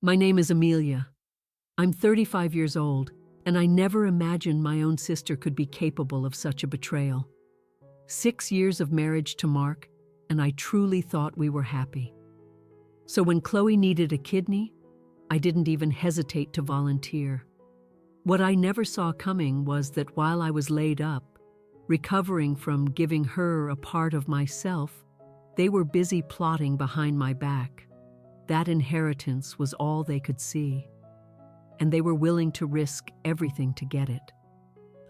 My name is Amelia. I'm 35 years old, and I never imagined my own sister could be capable of such a betrayal. 6 years of marriage to Mark, and I truly thought we were happy. So when Chloe needed a kidney, I didn't even hesitate to volunteer. What I never saw coming was that while I was laid up, recovering from giving her a part of myself, they were busy plotting behind my back. That inheritance was all they could see, and they were willing to risk everything to get it.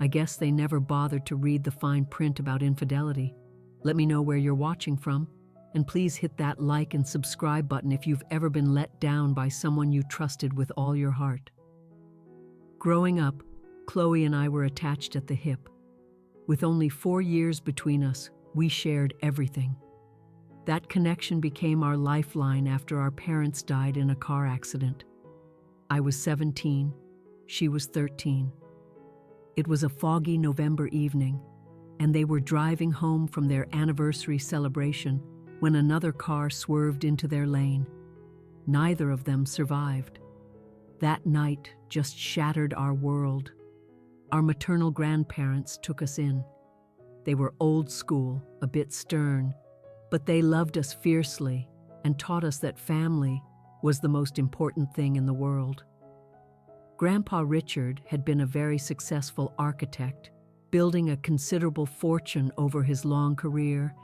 I guess they never bothered to read the fine print about infidelity. Let me know where you're watching from, and please hit that like and subscribe button if you've ever been let down by someone you trusted with all your heart. Growing up, Chloe and I were attached at the hip. With only 4 years between us, we shared everything. That connection became our lifeline after our parents died in a car accident. I was 17, she was 13. It was a foggy November evening, and they were driving home from their anniversary celebration when another car swerved into their lane. Neither of them survived. That night just shattered our world. Our maternal grandparents took us in. They were old school, a bit stern, but they loved us fiercely and taught us that family was the most important thing in the world. Grandpa Richard had been a very successful architect, building a considerable fortune over his long career,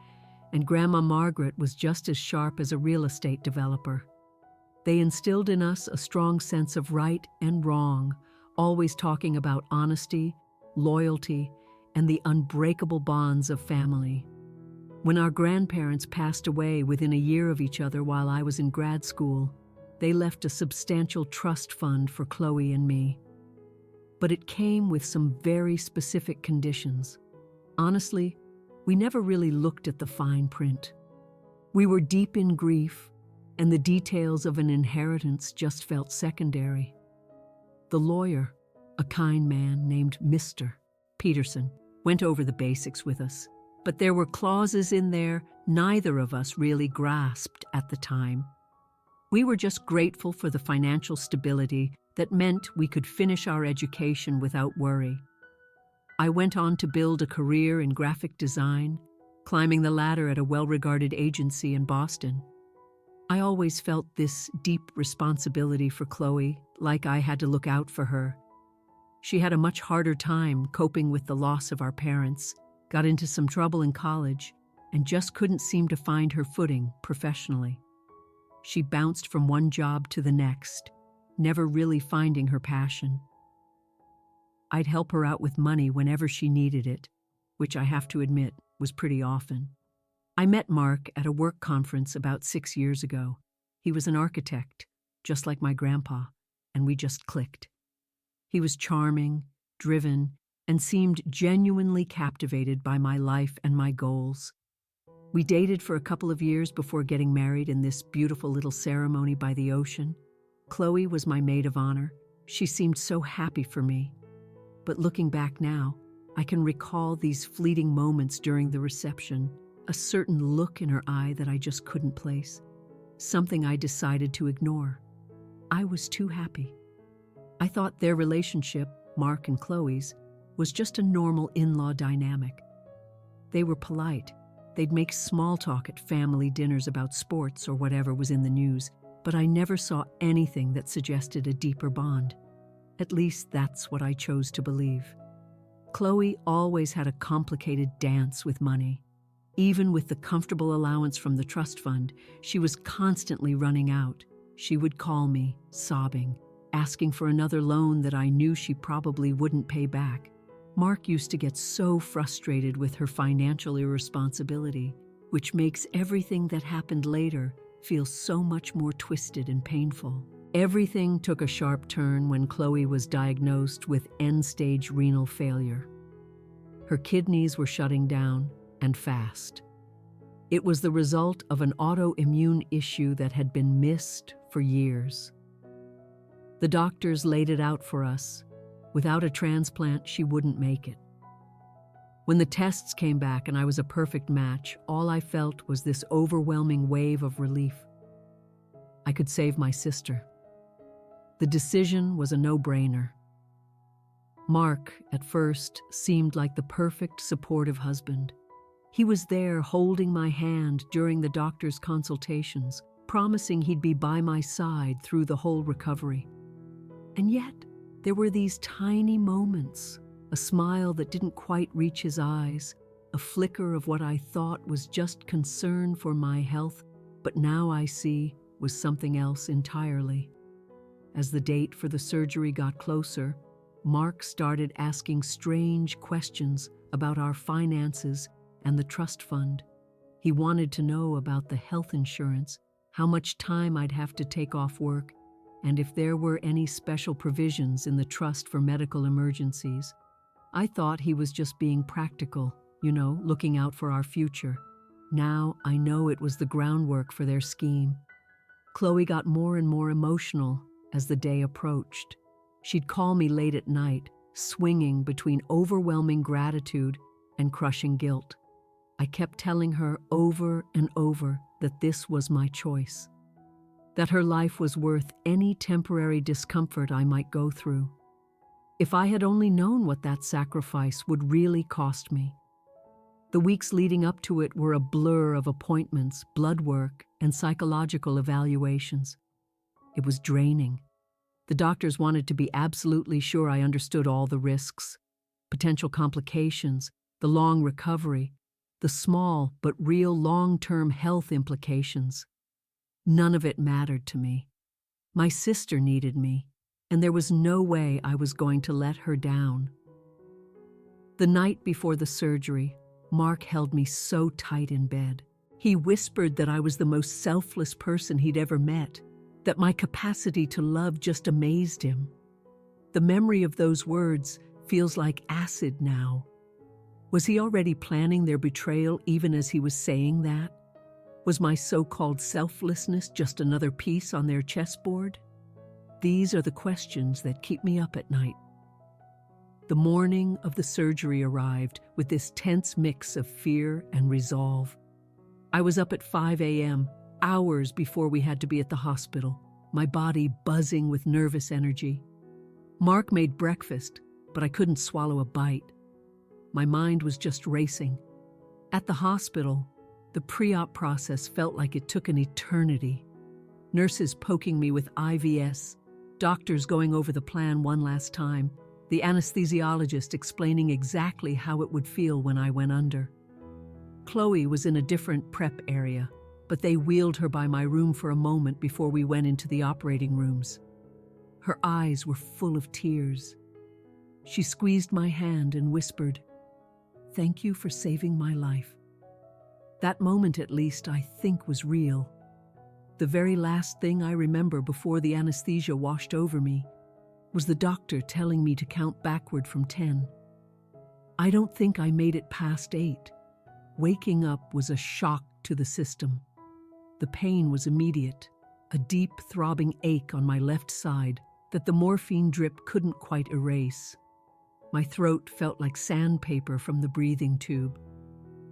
and Grandma Margaret was just as sharp as a real estate developer. They instilled in us a strong sense of right and wrong, always talking about honesty, loyalty, and the unbreakable bonds of family. When our grandparents passed away within a year of each other while I was in grad school, they left a substantial trust fund for Chloe and me. But it came with some very specific conditions. Honestly, we never really looked at the fine print. We were deep in grief, and the details of an inheritance just felt secondary. The lawyer, a kind man named Mr. Peterson, went over the basics with us, but there were clauses in there neither of us really grasped at the time. We were just grateful for the financial stability that meant we could finish our education without worry. I went on to build a career in graphic design, climbing the ladder at a well-regarded agency in Boston. I always felt this deep responsibility for Chloe, like I had to look out for her. She had a much harder time coping with the loss of our parents, got into some trouble in college, and just couldn't seem to find her footing professionally. She bounced from one job to the next, never really finding her passion. I'd help her out with money whenever she needed it, which I have to admit was pretty often. I met Mark at a work conference about 6 years ago. He was an architect, just like my grandpa, and we just clicked. He was charming, driven, and seemed genuinely captivated by my life and my goals. We dated for a couple of years before getting married in this beautiful little ceremony by the ocean. Chloe was my maid of honor. She seemed so happy for me. But looking back now, I can recall these fleeting moments during the reception, a certain look in her eye that I just couldn't place, something I decided to ignore. I was too happy. I thought their relationship, Mark and Chloe's, was just a normal in-law dynamic. They were polite. They'd make small talk at family dinners about sports or whatever was in the news, but I never saw anything that suggested a deeper bond. At least that's what I chose to believe. Chloe always had a complicated dance with money. Even with the comfortable allowance from the trust fund, she was constantly running out. She would call me, sobbing, asking for another loan that I knew she probably wouldn't pay back. Mark used to get so frustrated with her financial irresponsibility, which makes everything that happened later feel so much more twisted and painful. Everything took a sharp turn when Chloe was diagnosed with end-stage renal failure. Her kidneys were shutting down, and fast. It was the result of an autoimmune issue that had been missed for years. The doctors laid it out for us. Without a transplant, she wouldn't make it. When the tests came back and I was a perfect match, all I felt was this overwhelming wave of relief. I could save my sister. The decision was a no-brainer. Mark, at first, seemed like the perfect supportive husband. He was there holding my hand during the doctor's consultations, promising he'd be by my side through the whole recovery. And yet, there were these tiny moments, a smile that didn't quite reach his eyes, a flicker of what I thought was just concern for my health, but now I see was something else entirely. As the date for the surgery got closer, Mark started asking strange questions about our finances and the trust fund. He wanted to know about the health insurance, how much time I'd have to take off work, and if there were any special provisions in the trust for medical emergencies. I thought he was just being practical, looking out for our future. Now I know it was the groundwork for their scheme. Chloe got more and more emotional as the day approached. She'd call me late at night, swinging between overwhelming gratitude and crushing guilt. I kept telling her over and over that this was my choice, that her life was worth any temporary discomfort I might go through. If I had only known what that sacrifice would really cost me. The weeks leading up to it were a blur of appointments, blood work, and psychological evaluations. It was draining. The doctors wanted to be absolutely sure I understood all the risks, potential complications, the long recovery, the small but real long-term health implications. None of it mattered to me. My sister needed me, and there was no way I was going to let her down. The night before the surgery, Mark held me so tight in bed. He whispered that I was the most selfless person he'd ever met, that my capacity to love just amazed him. The memory of those words feels like acid now. Was he already planning their betrayal even as he was saying that? Was my so-called selflessness just another piece on their chessboard? These are the questions that keep me up at night. The morning of the surgery arrived with this tense mix of fear and resolve. I was up at 5 a.m., hours before we had to be at the hospital, my body buzzing with nervous energy. Mark made breakfast, but I couldn't swallow a bite. My mind was just racing. At the hospital, the pre-op process felt like it took an eternity. Nurses poking me with IVs, doctors going over the plan one last time, the anesthesiologist explaining exactly how it would feel when I went under. Chloe was in a different prep area, but they wheeled her by my room for a moment before we went into the operating rooms. Her eyes were full of tears. She squeezed my hand and whispered, "Thank you for saving my life." That moment, at least, I think was real. The very last thing I remember before the anesthesia washed over me was the doctor telling me to count backward from 10. I don't think I made it past 8. Waking up was a shock to the system. The pain was immediate, a deep throbbing ache on my left side that the morphine drip couldn't quite erase. My throat felt like sandpaper from the breathing tube.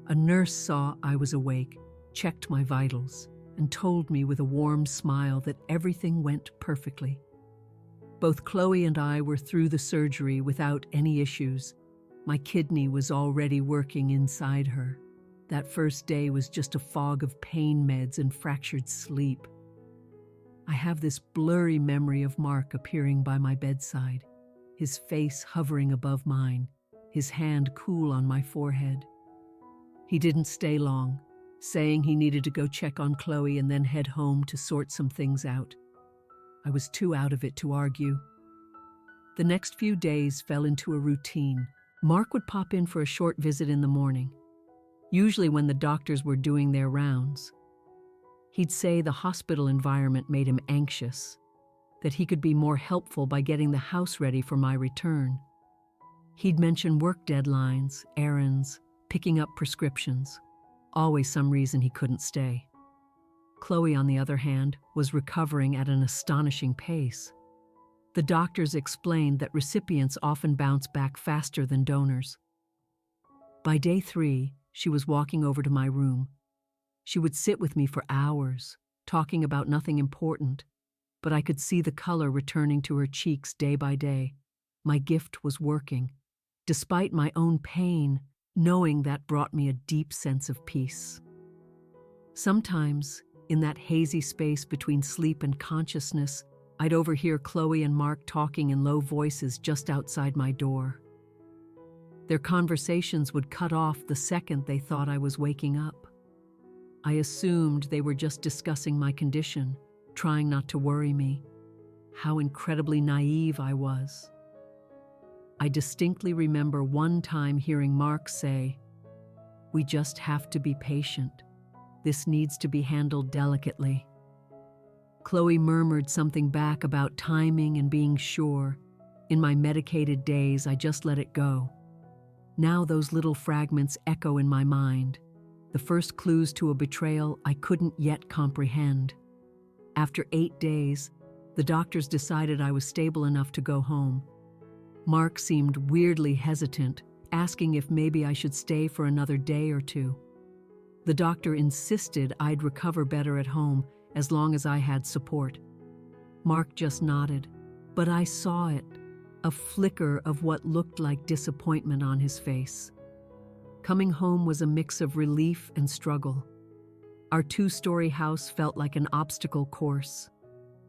A nurse saw I was awake, checked my vitals, and told me with a warm smile that everything went perfectly. Both Chloe and I were through the surgery without any issues. My kidney was already working inside her. That first day was just a fog of pain meds and fractured sleep. I have this blurry memory of Mark appearing by my bedside, his face hovering above mine, his hand cool on my forehead. He didn't stay long, saying he needed to go check on Chloe and then head home to sort some things out. I was too out of it to argue. The next few days fell into a routine. Mark would pop in for a short visit in the morning, usually when the doctors were doing their rounds. He'd say the hospital environment made him anxious, that he could be more helpful by getting the house ready for my return. He'd mention work deadlines, errands, picking up prescriptions. Always some reason he couldn't stay. Chloe, on the other hand, was recovering at an astonishing pace. The doctors explained that recipients often bounce back faster than donors. By day 3, she was walking over to my room. She would sit with me for hours, talking about nothing important, but I could see the color returning to her cheeks day by day. My gift was working. Despite my own pain, knowing that brought me a deep sense of peace. Sometimes, in that hazy space between sleep and consciousness, I'd overhear Chloe and Mark talking in low voices just outside my door. Their conversations would cut off the second they thought I was waking up. I assumed they were just discussing my condition, trying not to worry me. How incredibly naive I was. I distinctly remember one time hearing Mark say, "We just have to be patient. This needs to be handled delicately." Chloe murmured something back about timing and being sure. In my medicated days, I just let it go. Now those little fragments echo in my mind, the first clues to a betrayal I couldn't yet comprehend. After 8 days, the doctors decided I was stable enough to go home. Mark seemed weirdly hesitant, asking if maybe I should stay for another day or two. The doctor insisted I'd recover better at home as long as I had support. Mark just nodded, but I saw it, a flicker of what looked like disappointment on his face. Coming home was a mix of relief and struggle. Our 2-story house felt like an obstacle course.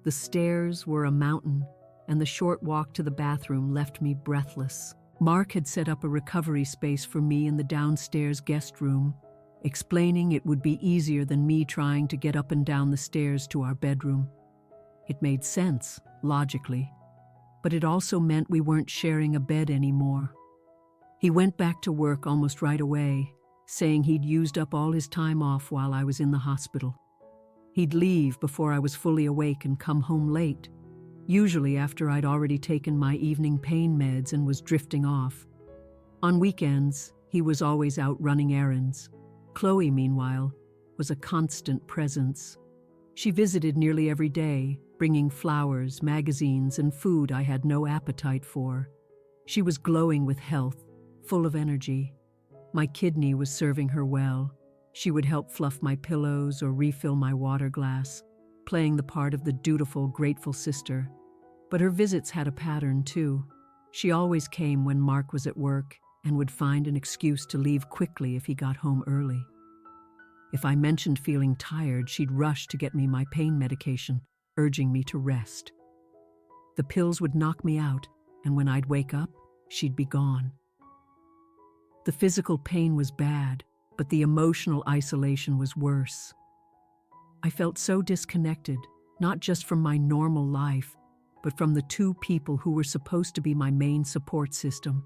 The stairs were a mountain, and the short walk to the bathroom left me breathless. Mark had set up a recovery space for me in the downstairs guest room, explaining it would be easier than me trying to get up and down the stairs to our bedroom. It made sense, logically, but it also meant we weren't sharing a bed anymore. He went back to work almost right away, saying he'd used up all his time off while I was in the hospital. He'd leave before I was fully awake and come home late, usually after I'd already taken my evening pain meds and was drifting off. On weekends, he was always out running errands. Chloe, meanwhile, was a constant presence. She visited nearly every day, bringing flowers, magazines, and food I had no appetite for. She was glowing with health, full of energy. My kidney was serving her well. She would help fluff my pillows or refill my water glass, playing the part of the dutiful, grateful sister. But her visits had a pattern, too. She always came when Mark was at work and would find an excuse to leave quickly if he got home early. If I mentioned feeling tired, she'd rush to get me my pain medication, urging me to rest. The pills would knock me out, and when I'd wake up, she'd be gone. The physical pain was bad, but the emotional isolation was worse. I felt so disconnected, not just from my normal life, but from the 2 people who were supposed to be my main support system.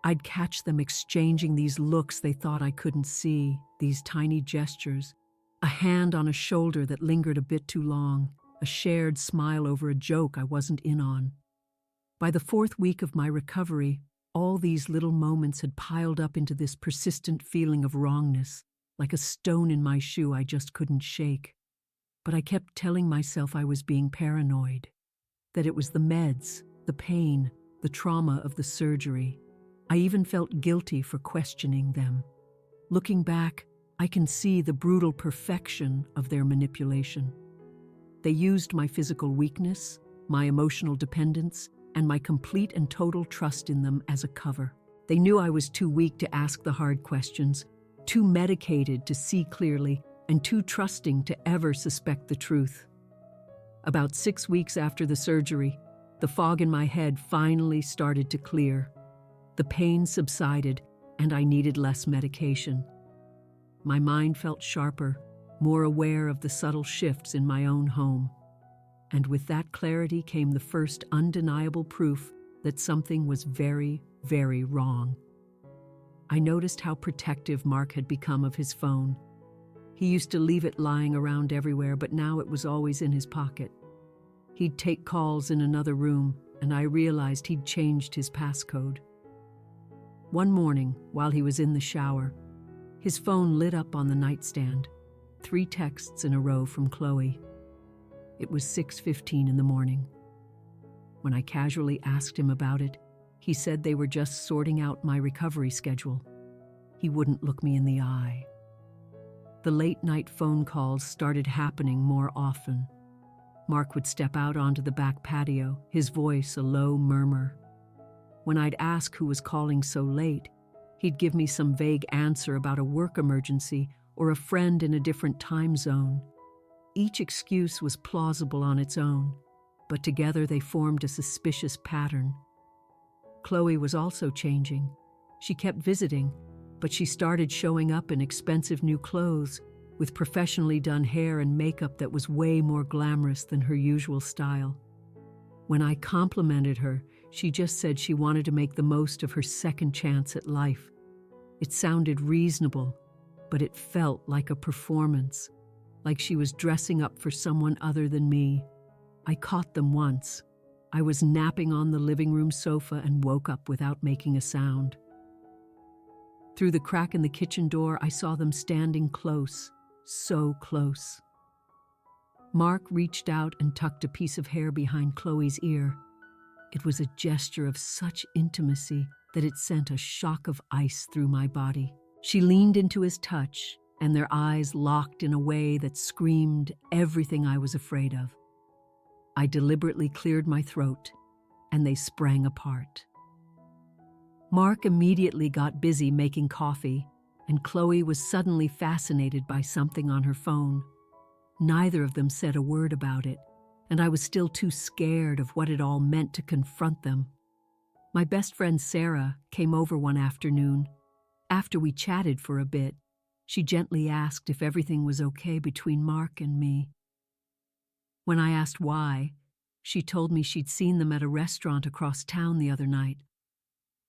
I'd catch them exchanging these looks they thought I couldn't see, these tiny gestures, a hand on a shoulder that lingered a bit too long, a shared smile over a joke I wasn't in on. By the 4th week of my recovery, all these little moments had piled up into this persistent feeling of wrongness, like a stone in my shoe I just couldn't shake. But I kept telling myself I was being paranoid, that it was the meds, the pain, the trauma of the surgery. I even felt guilty for questioning them. Looking back, I can see the brutal perfection of their manipulation. They used my physical weakness, my emotional dependence, and my complete and total trust in them as a cover. They knew I was too weak to ask the hard questions, too medicated to see clearly, and too trusting to ever suspect the truth. About 6 weeks after the surgery, the fog in my head finally started to clear. The pain subsided, and I needed less medication. My mind felt sharper, more aware of the subtle shifts in my own home. And with that clarity came the first undeniable proof that something was very, very wrong. I noticed how protective Mark had become of his phone. He used to leave it lying around everywhere, but now it was always in his pocket. He'd take calls in another room, and I realized he'd changed his passcode. One morning, while he was in the shower, his phone lit up on the nightstand. 3 texts in a row from Chloe. It was 6:15 in the morning. When I casually asked him about it, he said they were just sorting out my recovery schedule. He wouldn't look me in the eye. The late-night phone calls started happening more often. Mark would step out onto the back patio, his voice a low murmur. When I'd ask who was calling so late, he'd give me some vague answer about a work emergency or a friend in a different time zone. Each excuse was plausible on its own, but together they formed a suspicious pattern. Chloe was also changing. She kept visiting, but she started showing up in expensive new clothes, with professionally done hair and makeup that was way more glamorous than her usual style. When I complimented her, she just said she wanted to make the most of her second chance at life. It sounded reasonable, but it felt like a performance, like she was dressing up for someone other than me. I caught them once. I was napping on the living room sofa and woke up without making a sound. Through the crack in the kitchen door, I saw them standing close, so close. Mark reached out and tucked a piece of hair behind Chloe's ear. It was a gesture of such intimacy that it sent a shock of ice through my body. She leaned into his touch, and their eyes locked in a way that screamed everything I was afraid of. I deliberately cleared my throat, and they sprang apart. Mark immediately got busy making coffee, and Chloe was suddenly fascinated by something on her phone. Neither of them said a word about it, and I was still too scared of what it all meant to confront them. My best friend Sarah came over one afternoon. After we chatted for a bit, she gently asked if everything was okay between Mark and me. When I asked why, she told me she'd seen them at a restaurant across town the other night.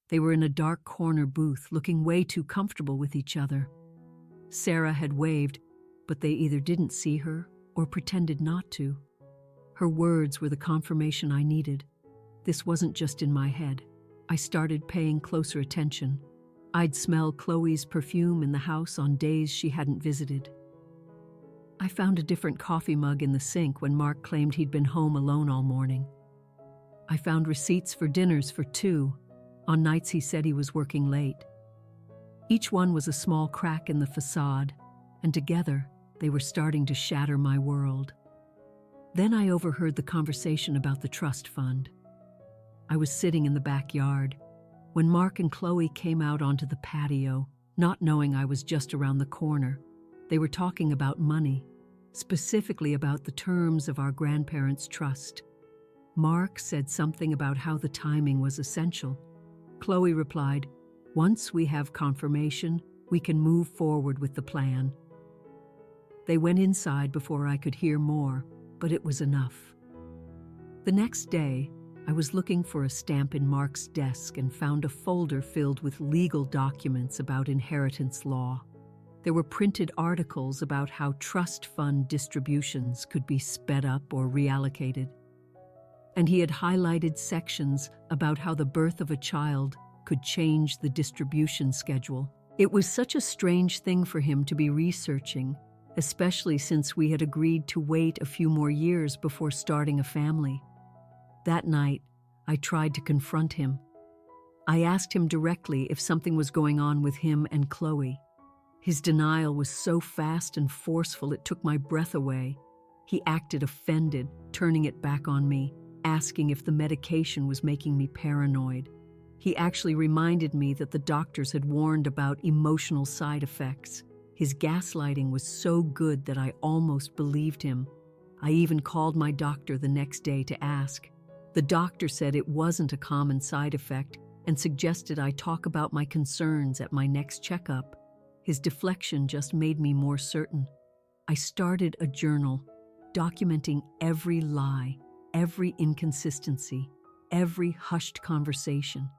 They were in a dark corner booth, looking way too comfortable with each other. Sarah had waved, but they either didn't see her or pretended not to. Her words were the confirmation I needed. This wasn't just in my head. I started paying closer attention. I'd smell Chloe's perfume in the house on days she hadn't visited. I found a different coffee mug in the sink when Mark claimed he'd been home alone all morning. I found receipts for dinners for two, on nights he said he was working late. Each one was a small crack in the facade, and together they were starting to shatter my world. Then I overheard the conversation about the trust fund. I was sitting in the backyard when Mark and Chloe came out onto the patio, not knowing I was just around the corner. They were talking about money, specifically about the terms of our grandparents' trust. Mark said something about how the timing was essential. Chloe replied, "Once we have confirmation, we can move forward with the plan." They went inside before I could hear more, but it was enough. The next day, I was looking for a stamp in Mark's desk and found a folder filled with legal documents about inheritance law. There were printed articles about how trust fund distributions could be sped up or reallocated. And he had highlighted sections about how the birth of a child could change the distribution schedule. It was such a strange thing for him to be researching, especially since we had agreed to wait a few more years before starting a family. That night, I tried to confront him. I asked him directly if something was going on with him and Chloe. His denial was so fast and forceful it took my breath away. He acted offended, turning it back on me, asking if the medication was making me paranoid. He actually reminded me that the doctors had warned about emotional side effects. His gaslighting was so good that I almost believed him. I even called my doctor the next day to ask. The doctor said it wasn't a common side effect and suggested I talk about my concerns at my next checkup. His deflection just made me more certain. I started a journal, documenting every lie, every inconsistency, every hushed conversation.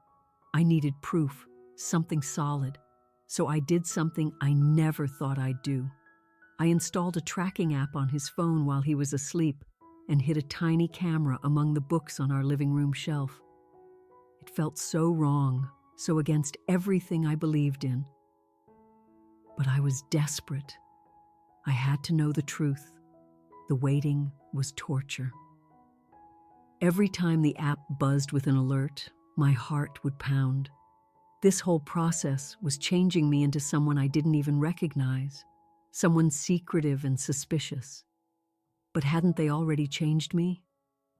I needed proof, something solid. So I did something I never thought I'd do. I installed a tracking app on his phone while he was asleep and hid a tiny camera among the books on our living room shelf. It felt so wrong, so against everything I believed in. But I was desperate. I had to know the truth. The waiting was torture. Every time the app buzzed with an alert, my heart would pound. This whole process was changing me into someone I didn't even recognize, someone secretive and suspicious. But hadn't they already changed me?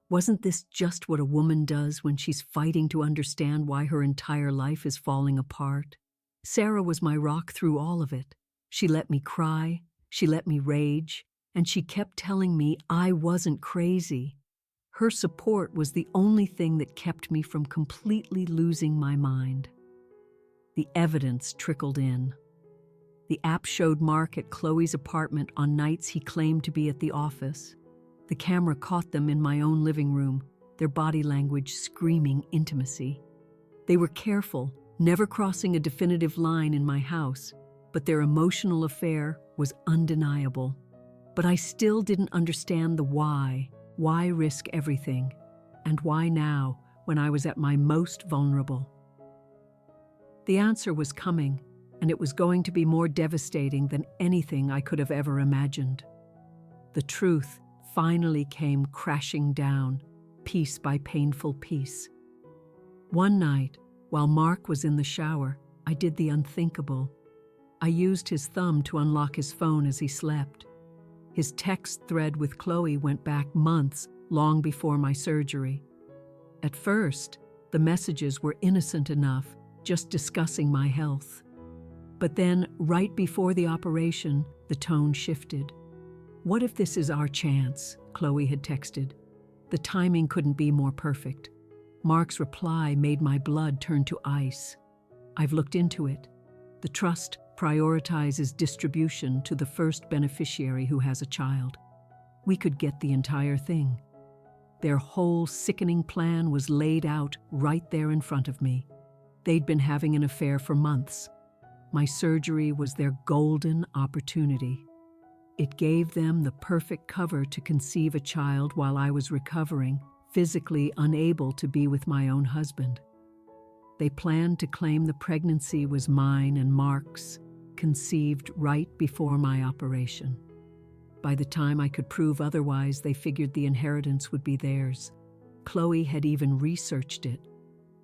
Wasn't this just what a woman does when she's fighting to understand why her entire life is falling apart? Sarah was my rock through all of it. She let me cry, she let me rage, and she kept telling me I wasn't crazy. Her support was the only thing that kept me from completely losing my mind. The evidence trickled in. The app showed Mark at Chloe's apartment on nights he claimed to be at the office. The camera caught them in my own living room, their body language screaming intimacy. They were careful, never crossing a definitive line in my house, but their emotional affair was undeniable. But I still didn't understand the why. Why risk everything? And why now, when I was at my most vulnerable? The answer was coming, and it was going to be more devastating than anything I could have ever imagined. The truth finally came crashing down, piece by painful piece. One night, while Mark was in the shower, I did the unthinkable. I used his thumb to unlock his phone as he slept. His text thread with Chloe went back months, long before my surgery. At first, the messages were innocent enough, just discussing my health. But then, right before the operation, the tone shifted. "What if this is our chance?" Chloe had texted. The timing couldn't be more perfect. Mark's reply made my blood turn to ice. I've looked into it. The trust prioritizes distribution to the first beneficiary who has a child. We could get the entire thing. Their whole sickening plan was laid out right there in front of me. They'd been having an affair for months. My surgery was their golden opportunity. It gave them the perfect cover to conceive a child while I was recovering, physically unable to be with my own husband. They planned to claim the pregnancy was mine and Mark's, conceived right before my operation. By the time I could prove otherwise, they figured the inheritance would be theirs. Chloe had even researched it.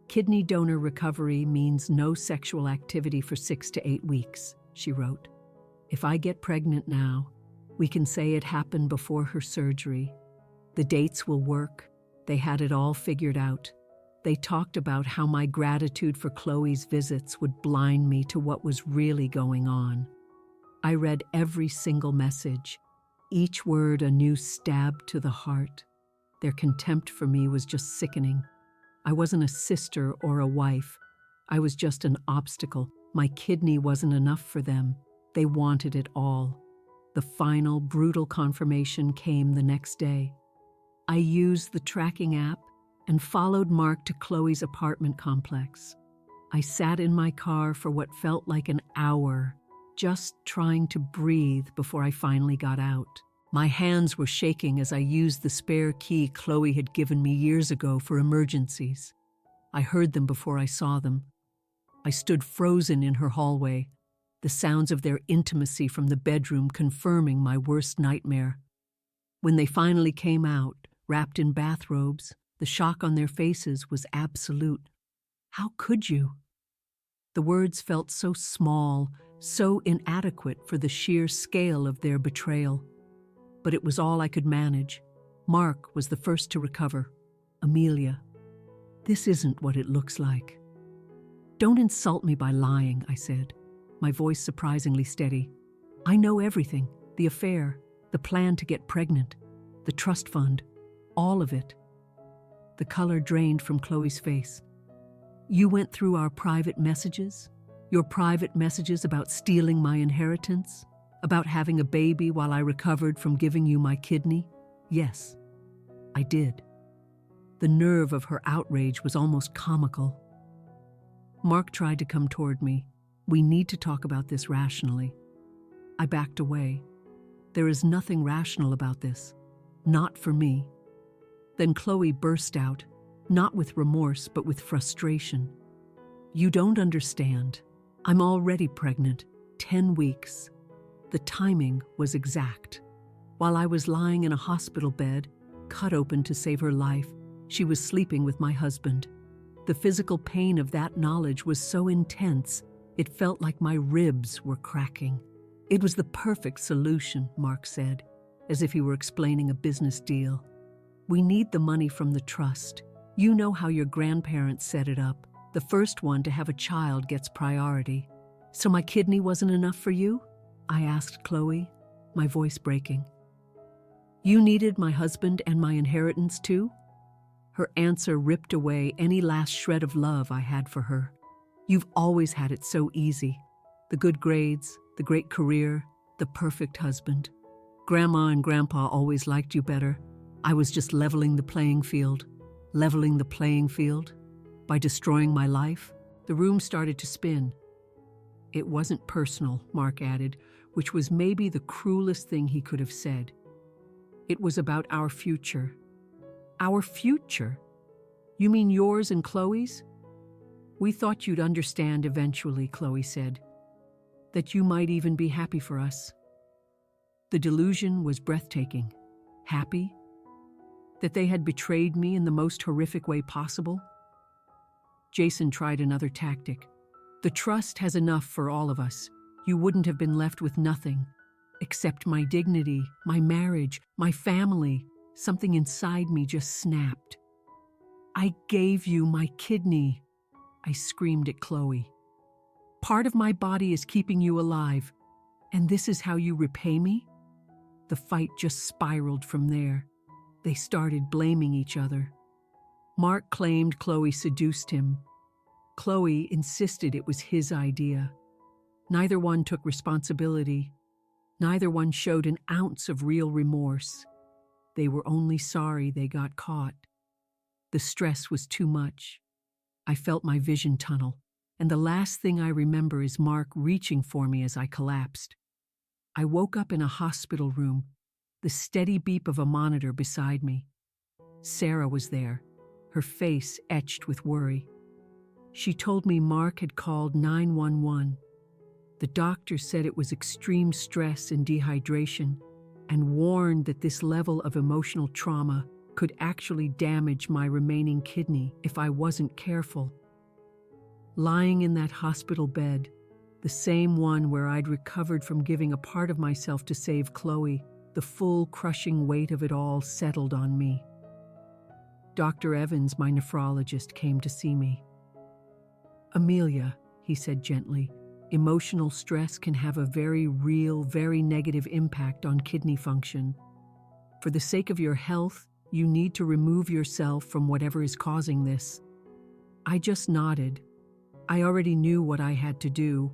Kidney donor recovery means no sexual activity for 6 to 8 weeks, she wrote. If I get pregnant now, we can say it happened before her surgery. The dates will work. They had it all figured out. They talked about how my gratitude for Chloe's visits would blind me to what was really going on. I read every single message, each word a new stab to the heart. Their contempt for me was just sickening. I wasn't a sister or a wife. I was just an obstacle. My kidney wasn't enough for them. They wanted it all. The final, brutal confirmation came the next day. I used the tracking app and followed Mark to Chloe's apartment complex. I sat in my car for what felt like an hour, just trying to breathe before I finally got out. My hands were shaking as I used the spare key Chloe had given me years ago for emergencies. I heard them before I saw them. I stood frozen in her hallway, the sounds of their intimacy from the bedroom confirming my worst nightmare. When they finally came out, wrapped in bathrobes, the shock on their faces was absolute. How could you? The words felt so small, so inadequate for the sheer scale of their betrayal. But it was all I could manage. Mark was the first to recover. Amelia. This isn't what it looks like. Don't insult me by lying, I said, my voice surprisingly steady. I know everything, the affair, the plan to get pregnant, the trust fund, all of it. The color drained from Chloe's face. You went through our private messages? Your private messages about stealing my inheritance? About having a baby while I recovered from giving you my kidney? Yes, I did. The nerve of her outrage was almost comical. Mark tried to come toward me. We need to talk about this rationally. I backed away. There is nothing rational about this. Not for me. Then Chloe burst out, not with remorse but with frustration. You don't understand. I'm already pregnant, 10 weeks. The timing was exact. While I was lying in a hospital bed, cut open to save her life, she was sleeping with my husband. The physical pain of that knowledge was so intense, it felt like my ribs were cracking. It was the perfect solution, Mark said. as if he were explaining a business deal. "We need the money from the trust. You know how your grandparents set it up. The first one to have a child gets priority. So my kidney wasn't enough for you?" I asked Chloe, my voice breaking. "You needed my husband and my inheritance too?" Her answer ripped away any last shred of love I had for her. "You've always had it so easy. The good grades, the great career, the perfect husband. Grandma and Grandpa always liked you better. I was just leveling the playing field." Leveling the playing field? By destroying my life? The room started to spin. "It wasn't personal," Mark added, which was maybe the cruelest thing he could have said. "It was about our future." "Our future? You mean yours and Chloe's?" "We thought you'd understand eventually," Chloe said. "That you might even be happy for us." The delusion was breathtaking. Happy? That they had betrayed me in the most horrific way possible? Jason tried another tactic. "The trust has enough for all of us. You wouldn't have been left with nothing. Except my dignity, my marriage, my family." Something inside me just snapped. "I gave you my kidney," I screamed at Chloe. "Part of my body is keeping you alive, and this is how you repay me?" The fight just spiraled from there. They started blaming each other. Mark claimed Chloe seduced him. Chloe insisted it was his idea. Neither one took responsibility. Neither one showed an ounce of real remorse. They were only sorry they got caught. The stress was too much. I felt my vision tunnel, and the last thing I remember is Mark reaching for me as I collapsed. I woke up in a hospital room, the steady beep of a monitor beside me. Sarah was there, her face etched with worry. She told me Mark had called 911. The doctor said it was extreme stress and dehydration, and warned that this level of emotional trauma could actually damage my remaining kidney if I wasn't careful. Lying in that hospital bed, the same one where I'd recovered from giving a part of myself to save Chloe, the full crushing weight of it all settled on me. Dr. Evans, my nephrologist, came to see me. "Amelia," he said gently, "emotional stress can have a very real, very negative impact on kidney function. For the sake of your health, you need to remove yourself from whatever is causing this." I just nodded. I already knew what I had to do.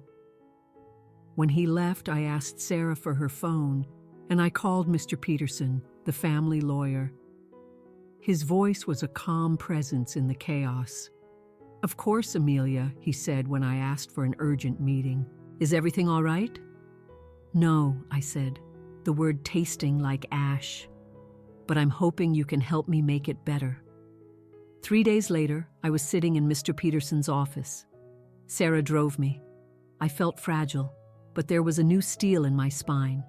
When he left, I asked Sarah for her phone, and I called Mr. Peterson, the family lawyer. His voice was a calm presence in the chaos. "Of course, Amelia," he said when I asked for an urgent meeting. "Is everything all right?" "No," I said, the word tasting like ash. "But I'm hoping you can help me make it better." 3 days later, I was sitting in Mr. Peterson's office. Sarah drove me. I felt fragile, but there was a new steel in my spine.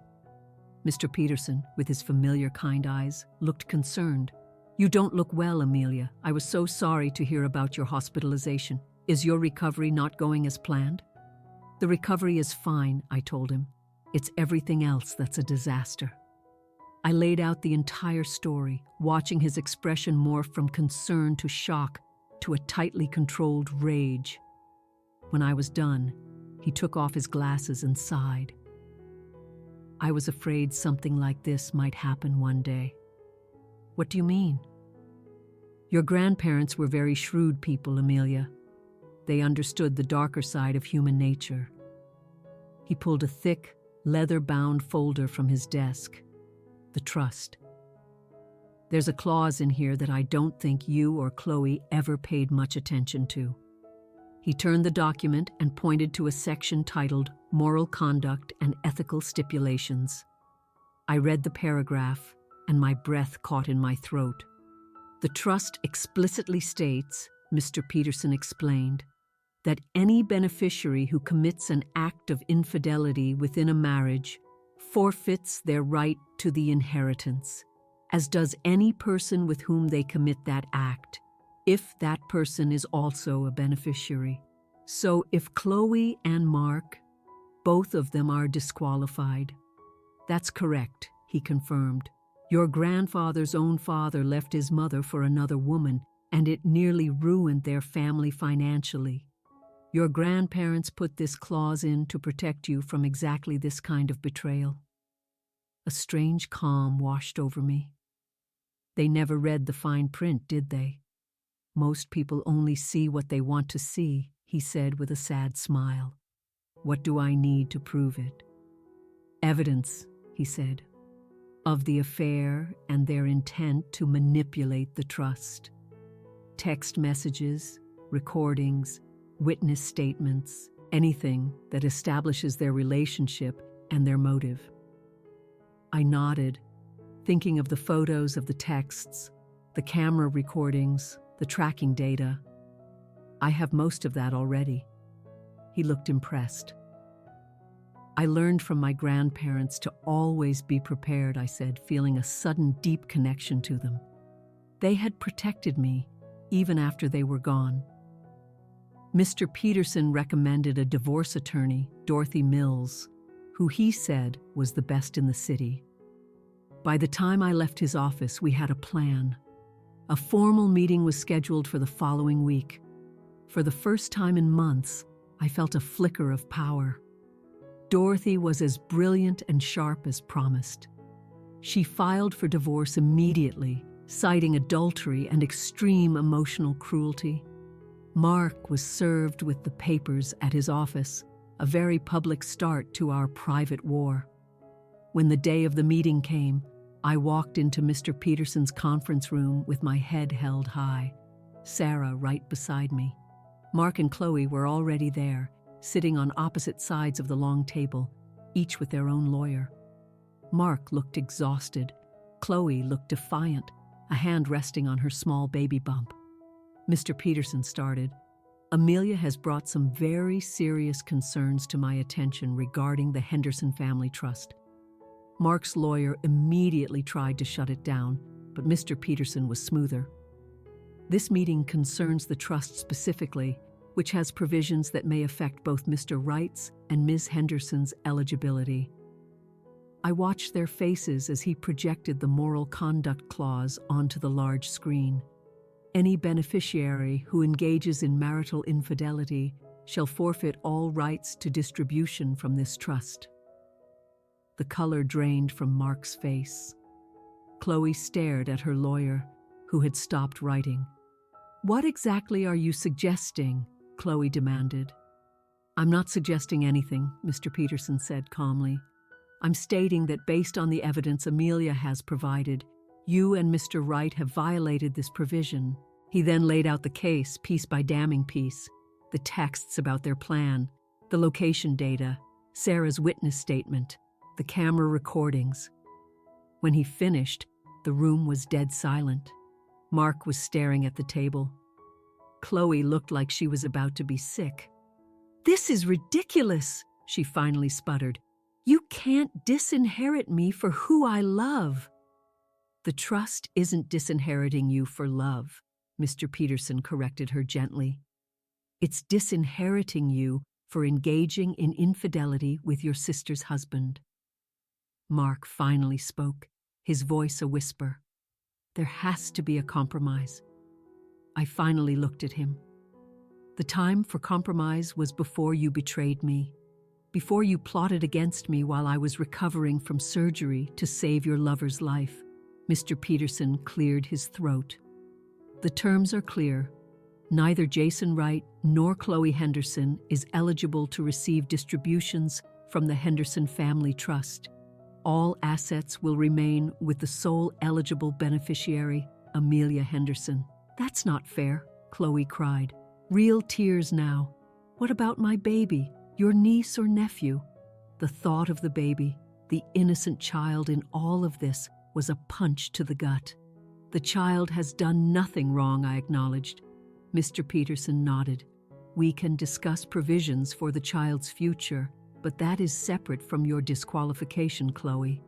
Mr. Peterson, with his familiar kind eyes, looked concerned. "You don't look well, Amelia. I was so sorry to hear about your hospitalization. Is your recovery not going as planned?" "The recovery is fine," I told him. "It's everything else that's a disaster." I laid out the entire story, watching his expression morph from concern to shock to a tightly controlled rage. When I was done, he took off his glasses and sighed. "I was afraid something like this might happen one day." "What do you mean?" "Your grandparents were very shrewd people, Amelia. They understood the darker side of human nature." He pulled a thick, leather-bound folder from his desk. "The trust. There's a clause in here that I don't think you or Chloe ever paid much attention to." He turned the document and pointed to a section titled Moral Conduct and Ethical Stipulations. I read the paragraph, and my breath caught in my throat. "The trust explicitly states," Mr. Peterson explained, "that any beneficiary who commits an act of infidelity within a marriage forfeits their right to the inheritance, as does any person with whom they commit that act, if that person is also a beneficiary. So if Chloe and Mark, both of them are disqualified." "That's correct," he confirmed. Your grandfather's own father left his mother for another woman, and it nearly ruined their family financially. Your grandparents put this clause in to protect you from exactly this kind of betrayal. A strange calm washed over me. They never read the fine print, did they? Most people only see what they want to see, he said with a sad smile. What do I need to prove it? Evidence, he said, of the affair and their intent to manipulate the trust. Text messages, recordings, witness statements, anything that establishes their relationship and their motive. I nodded, thinking of the photos of the texts, the camera recordings, the tracking data. I have most of that already. He looked impressed. I learned from my grandparents to always be prepared, I said, feeling a sudden deep connection to them. They had protected me, even after they were gone. Mr. Peterson recommended a divorce attorney, Dorothy Mills, who he said was the best in the city. By the time I left his office, we had a plan. A formal meeting was scheduled for the following week. For the first time in months, I felt a flicker of power. Dorothy was as brilliant and sharp as promised. She filed for divorce immediately, citing adultery and extreme emotional cruelty. Mark was served with the papers at his office, a very public start to our private war. When the day of the meeting came, I walked into Mr. Peterson's conference room with my head held high, Sarah right beside me. Mark and Chloe were already there, sitting on opposite sides of the long table, each with their own lawyer. Mark looked exhausted. Chloe looked defiant, a hand resting on her small baby bump. Mr. Peterson started. Amelia has brought some very serious concerns to my attention regarding the Henderson Family Trust. Mark's lawyer immediately tried to shut it down, but Mr. Peterson was smoother. This meeting concerns the trust specifically, which has provisions that may affect both Mr. Wright's and Ms. Henderson's eligibility. I watched their faces as he projected the moral conduct clause onto the large screen. Any beneficiary who engages in marital infidelity shall forfeit all rights to distribution from this trust. The color drained from Mark's face. Chloe stared at her lawyer, who had stopped writing. "What exactly are you suggesting?" Chloe demanded. "I'm not suggesting anything," Mr. Peterson said calmly. "I'm stating that based on the evidence Amelia has provided, you and Mr. Wright have violated this provision." He then laid out the case, piece by damning piece, the texts about their plan, the location data, Sarah's witness statement, the camera recordings. When he finished, the room was dead silent. Mark was staring at the table. Chloe looked like she was about to be sick. "This is ridiculous," she finally sputtered. "You can't disinherit me for who I love." "The trust isn't disinheriting you for love," Mr. Peterson corrected her gently. "It's disinheriting you for engaging in infidelity with your sister's husband." Mark finally spoke, his voice a whisper. "There has to be a compromise." I finally looked at him. "The time for compromise was before you betrayed me, before you plotted against me while I was recovering from surgery to save your lover's life." Mr. Peterson cleared his throat. "The terms are clear. Neither Jason Wright nor Chloe Henderson is eligible to receive distributions from the Henderson Family Trust. All assets will remain with the sole eligible beneficiary, Amelia Henderson." "That's not fair," Chloe cried. Real tears now. "What about my baby, your niece or nephew?" The thought of the baby, the innocent child in all of this, was a punch to the gut. "The child has done nothing wrong," I acknowledged. Mr. Peterson nodded. "We can discuss provisions for the child's future, but that is separate from your disqualification, Chloe."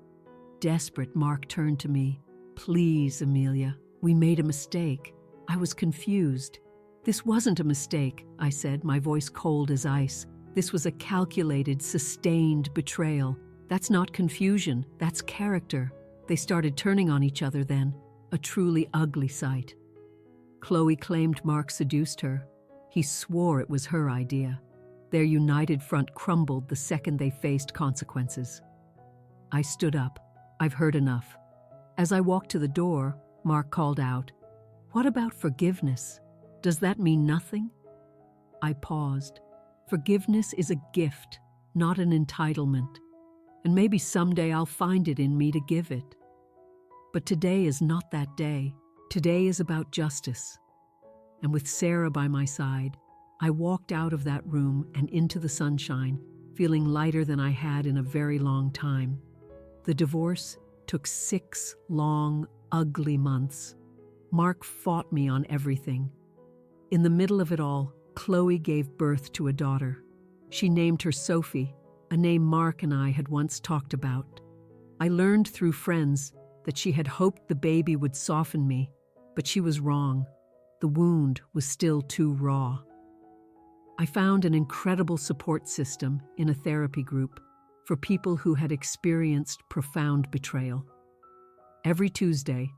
Desperate, Mark turned to me. "Please, Amelia, we made a mistake." I was confused. "This wasn't a mistake," I said, my voice cold as ice. "This was a calculated, sustained betrayal. That's not confusion, that's character. They started turning on each other then, a truly ugly sight. Chloe claimed Mark seduced her. He swore it was her idea. Their united front crumbled the second they faced consequences. I stood up. I've heard enough. As I walked to the door, Mark called out, "What about forgiveness? Does that mean nothing?" I paused. Forgiveness is a gift, not an entitlement. And maybe someday I'll find it in me to give it. But today is not that day. Today is about justice. And with Sarah by my side, I walked out of that room and into the sunshine, feeling lighter than I had in a very long time. The divorce took 6 long, ugly months. Mark fought me on everything. In the middle of it all, Chloe gave birth to a daughter. She named her Sophie, a name Mark and I had once talked about. I learned through friends that she had hoped the baby would soften me, but she was wrong. The wound was still too raw. I found an incredible support system in a therapy group for people who had experienced profound betrayal. Every Tuesday,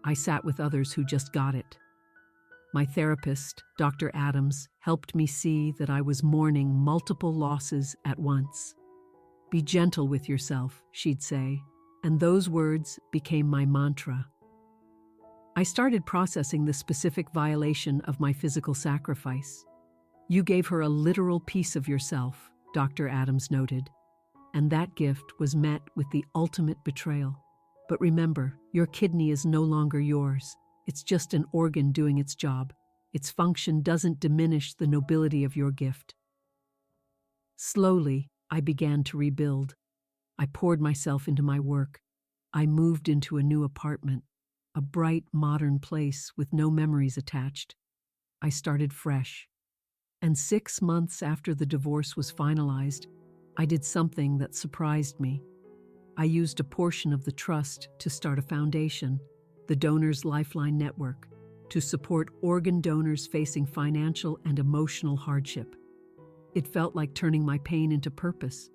I sat with others who just got it. My therapist, Dr. Adams, helped me see that I was mourning multiple losses at once. "Be gentle with yourself," she'd say, and those words became my mantra. I started processing the specific violation of my physical sacrifice. "You gave her a literal piece of yourself," Dr. Adams noted, "and that gift was met with the ultimate betrayal. But remember, your kidney is no longer yours. It's just an organ doing its job. Its function doesn't diminish the nobility of your gift." Slowly, I began to rebuild. I poured myself into my work. I moved into a new apartment, a bright, modern place with no memories attached. I started fresh. And 6 months after the divorce was finalized, I did something that surprised me. I used a portion of the trust to start a foundation, the Donors Lifeline Network, to support organ donors facing financial and emotional hardship. It felt like turning my pain into purpose.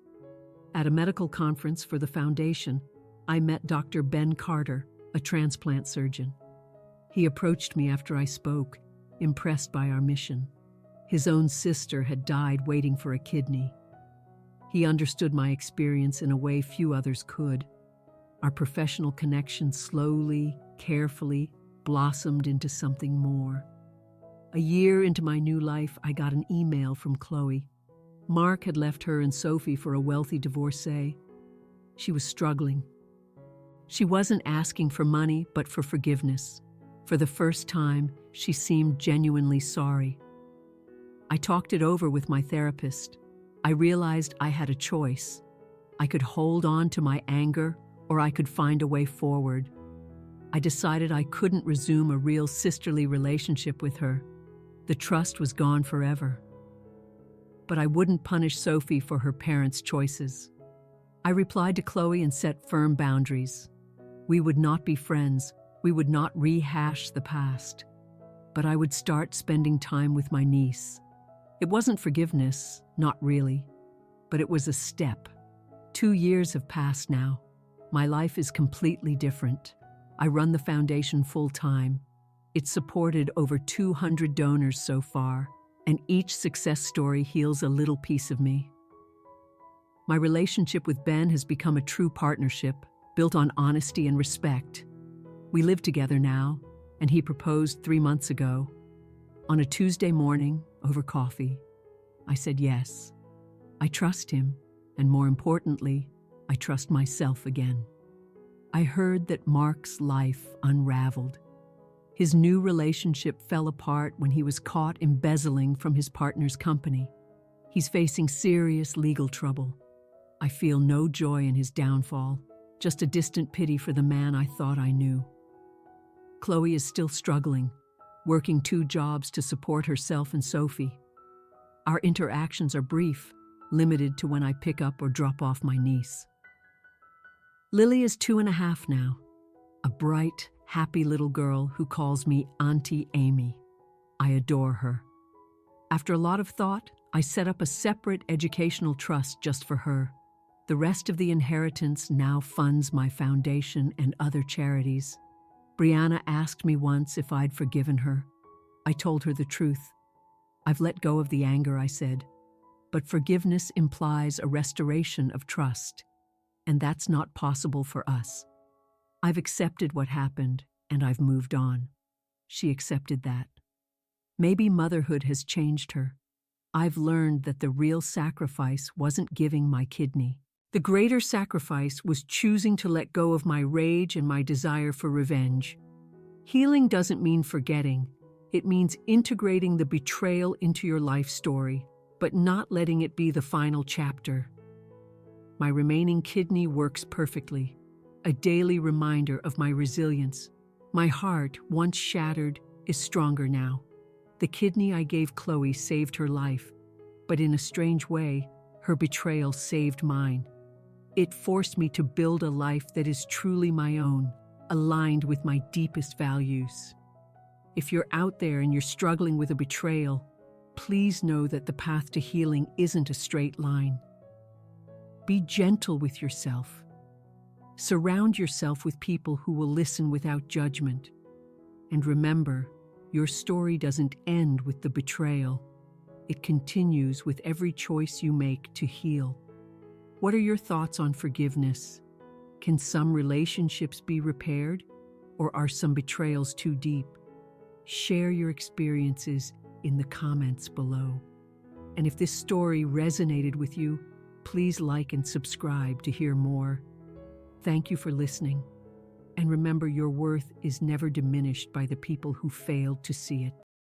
At a medical conference for the foundation, I met Dr. Ben Carter, a transplant surgeon. He approached me after I spoke, impressed by our mission. His own sister had died waiting for a kidney. He understood my experience in a way few others could. Our professional connection slowly, carefully, blossomed into something more. A year into my new life, I got an email from Chloe. Mark had left her and Sophie for a wealthy divorcee. She was struggling. She wasn't asking for money, but for forgiveness. For the first time, she seemed genuinely sorry. I talked it over with my therapist. I realized I had a choice. I could hold on to my anger, or I could find a way forward. I decided I couldn't resume a real sisterly relationship with her. The trust was gone forever. But I wouldn't punish Sophie for her parents' choices. I replied to Chloe and set firm boundaries. We would not be friends. We would not rehash the past. But I would start spending time with my niece. It wasn't forgiveness, not really. But it was a step. 2 years have passed now. My life is completely different. I run the foundation full-time. It's supported over 200 donors so far, and each success story heals a little piece of me. My relationship with Ben has become a true partnership, built on honesty and respect. We live together now, and he proposed 3 months ago. On a Tuesday morning, over coffee, I said yes. I trust him, and more importantly, I trust myself again. I heard that Mark's life unraveled. His new relationship fell apart when he was caught embezzling from his partner's company. He's facing serious legal trouble. I feel no joy in his downfall, just a distant pity for the man I thought I knew. Chloe is still struggling, working 2 jobs to support herself and Sophie. Our interactions are brief, limited to when I pick up or drop off my niece. Lily is 2.5 now, a bright, happy little girl who calls me Auntie Amy. I adore her. After a lot of thought, I set up a separate educational trust just for her. The rest of the inheritance now funds my foundation and other charities. Brianna asked me once if I'd forgiven her. I told her the truth. I've let go of the anger, I said. But forgiveness implies a restoration of trust, and that's not possible for us. I've accepted what happened, and I've moved on. She accepted that. Maybe motherhood has changed her. I've learned that the real sacrifice wasn't giving my kidney. The greater sacrifice was choosing to let go of my rage and my desire for revenge. Healing doesn't mean forgetting. It means integrating the betrayal into your life story, but not letting it be the final chapter. My remaining kidney works perfectly, a daily reminder of my resilience. My heart, once shattered, is stronger now. The kidney I gave Chloe saved her life, but in a strange way, her betrayal saved mine. It forced me to build a life that is truly my own, aligned with my deepest values. If you're out there and you're struggling with a betrayal, please know that the path to healing isn't a straight line. Be gentle with yourself. Surround yourself with people who will listen without judgment. And remember, your story doesn't end with the betrayal. It continues with every choice you make to heal. What are your thoughts on forgiveness? Can some relationships be repaired, or are some betrayals too deep? Share your experiences in the comments below. And if this story resonated with you, please like and subscribe to hear more. Thank you for listening. And remember, your worth is never diminished by the people who failed to see it.